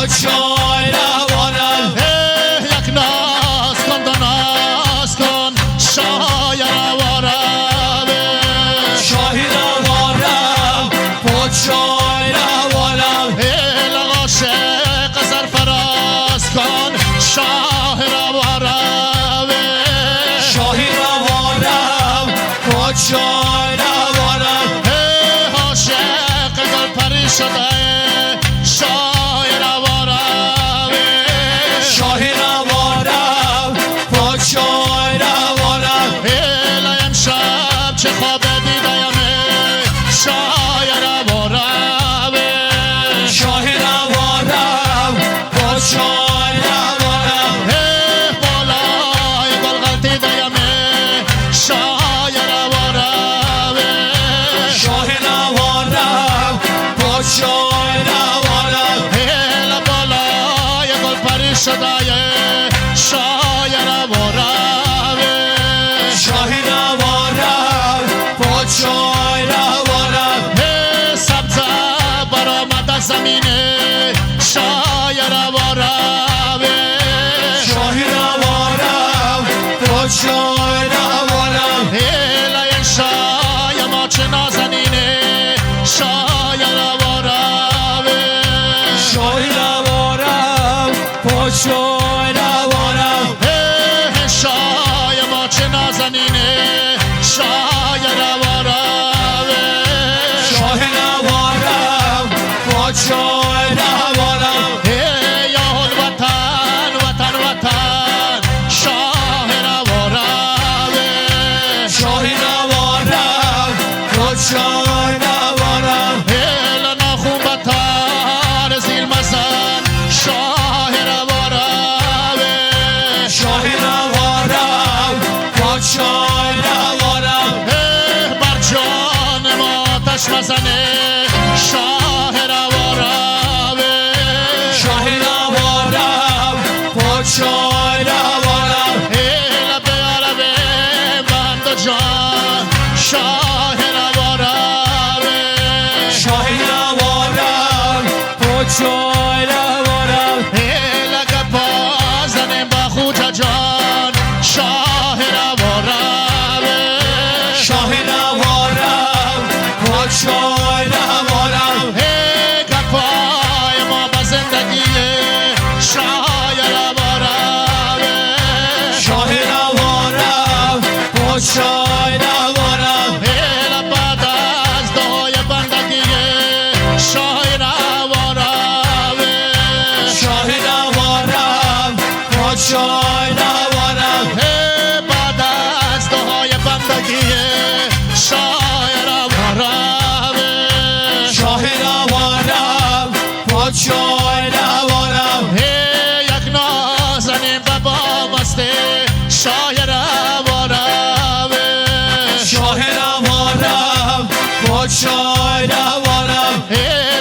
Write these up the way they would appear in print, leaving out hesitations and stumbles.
پاچای روانم یک ناز کن دو ناز کن شاه روانم شاهی روانم پاچای روانم عاشق سرفراز کن شاه روانم شاهی روانم پاچای روانم عاشق گل پری شده شاه روانم شاهی روانم پاچای روانم لایم شب چه خواب دیدم شاه روانم شاهی روانم پاچای روانم بالای گل غلطی دیم شاه روانم شاهی روانم پاچای روانم بالای گل پری شده شاه روانم شاهی روانم پاچای روانم سبزه برآمد از زمین شاه روانم شاهی روانم پاچای روانم لاین شاه ما چه نازنینه شاه روانم شاهی روانم پاچای روانم شاه ما چه نازنینه شاه روانم شاهی روانم پاچای روانم یا الوطن وطن وطن شاه روانم شاهی روانم پاچای روانم ناخون بطر زیر مزن شاه روانم شاهی روانم پاچای روانم بر جان ما آتش مزنه شاه روانم شاهی روانم پاچای روانم لب عرب بند و جان شاه روانم شاهی روانم پاچای روانم لگه بازنم با خوجه جان شاه روانم شاهی روانم پاچای روانم گپای ما با زندگی شاه روانم شاهی روانم پاچای روانم بعد از دعای بندگی شاه روانم شاهی روانم پاچای روانم بعد از دعای بندگی شاه روانم شاهی روانم پاچای روانم یک نازنین بابا مسته شاه روانم شاهی روانم پاچای روانم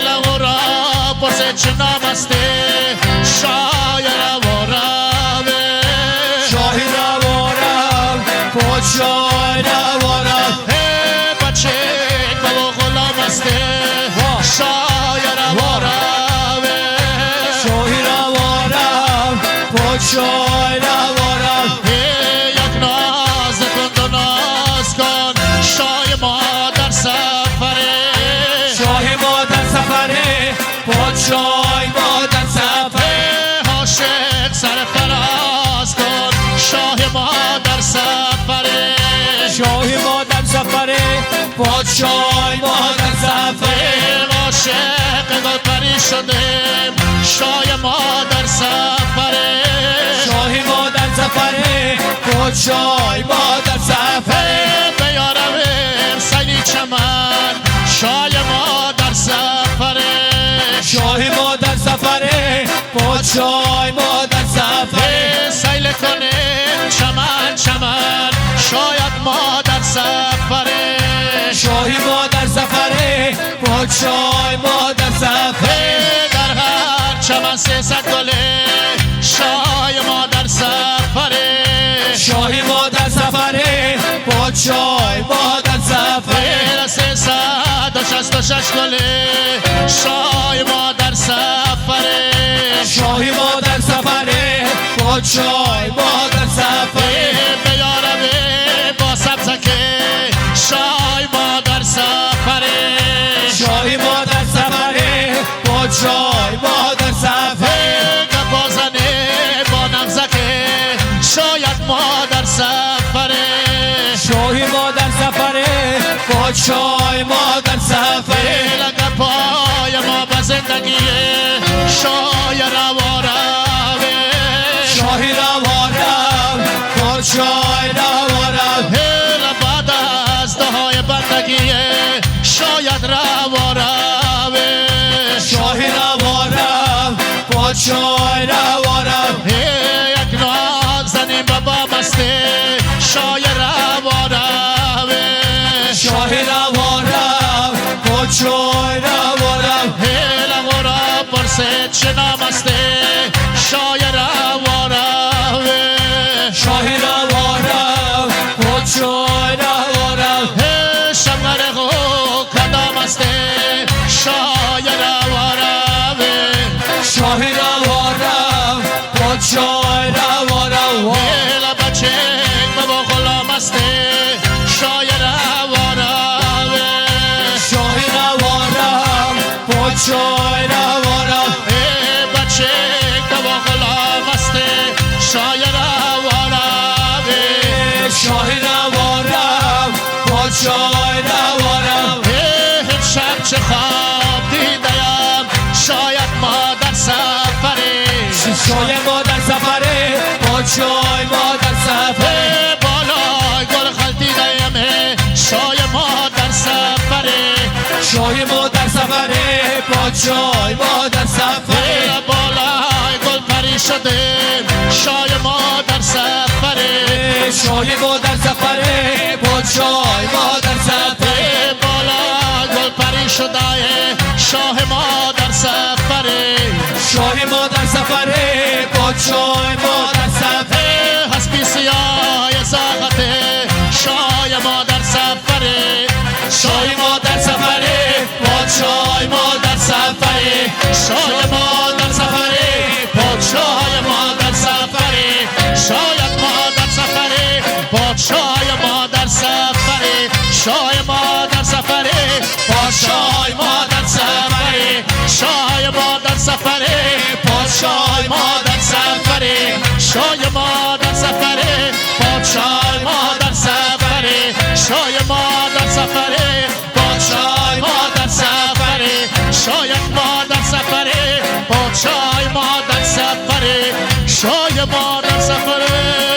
لغو را پرسه چه نامسته شاه روانم شاهی روانم پاچای روانم بچه گل و غلام استه شاه روانم شاهی روانم پاچای روانم یک ناز کن دو ناز کن شاه ما در سفره شاهی ما در سفره پاچای ما در سفره عاشق سرفراز کن شاه ما در سفره شاهی ما در سفره پاچای ما در سفره عاشق گل پری شده شاه ما در سفره شاهی ما در سفره پاچای ما در سفره بیارم سیلی چمن شاه ما در سفره شاهی ما در سفره پاچای ما در سفره سیل کنه چمن چمن شاید ما در سفره شاهی ما در سفره پاچای ما در سفره در هر چمن 300 گله شاه ما در سفره شاهی ما در سفره پاچای ما در سفره 366 گله شاه ما در سفره پاچای مادر سفری بیارمه با سبزکه شای مادر سفره شای مادر سفری پاچای مادر سفری بازنه با نمزکه شاید مادر سفره شای مادر سفری پاچای مادر سفری لگه پای ما به زندگیه شای روارمه شاهی روارم پاچای روارم بعد از دهای بندگیه شاید روارمه شاهی روارم پاچای روارم یک ناز زنیم بابا مسته شای روارمه شاهی روارم پاچای روارم لغورا پرسید شنامسته شای روارمه شاهی روارم پاچای روارم شمر غو کدامسته شای روارمه شاهی روارم پاچای روارم بچه بابا غلامسته شای روارمه شاهی روارم پاچای روارم بچه بابا غلامسته شای روارمه شاهی روارم پاچای روارم شب چه خواب دیدم شاید مادر سفره شای مادر سفره پاچای مادر سفره بالای گل خل دیدم شای مادر سفره شای مادر سفره پاچای مادر سفره بالای گل پری شده شای مادر سفره شای مادر سفره پاچای مادر سفره بالای گل پری شده شاه مادر سفره شای مادر سفره پاچای مادر سفره حسبی سیاه زاغته شای مادر سفره شای مادر سفره پاچای مادر سفره شای مادر سفره پاچای مادر سفره شاید مادر سفره پادشای مادر سفره شای مادر سفره پاچای مادر سفره شای مادر سفره پاچای مادر سفره شای مادر سفره پادشای مادر سفره شای مادر سفره پادشای مادر سفره شاید مادر سفره پادشای مادر سفره شای مادر سفره